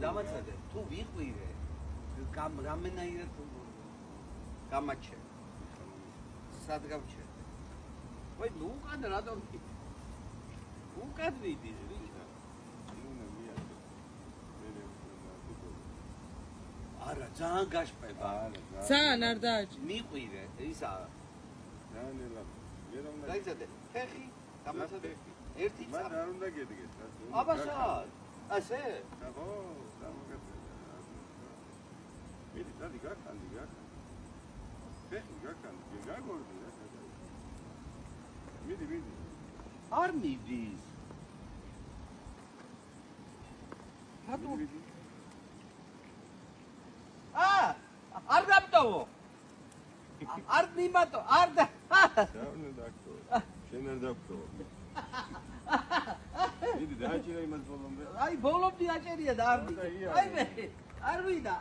დამაცადე თუ ვიყვირე გამენაირად გამაჩე სად გავჩე ვაი ნუ უკან რატომ უკან ვიდი არა ძალიან გაშფება ძალიან არ დააჭი მიყვირე ისა ძალიან ელაპ მე რომ დაიცადე ფეხი დამაცადე ერთი მან არ უნდა გედგეთ აბა სად ასე ხო დამოგეწე მიდი დადი გაკანდი ფეხი გაკანდი გაგორდი მიდი არ მიდის რატო არ დამტოვო არ მიმატო არ და დავნა დაკო შენ არ დაკო მიდი დააჭირე იმას ბოლომდე აი ბოლომდე აჭერია და არ აი მე არ ვიდა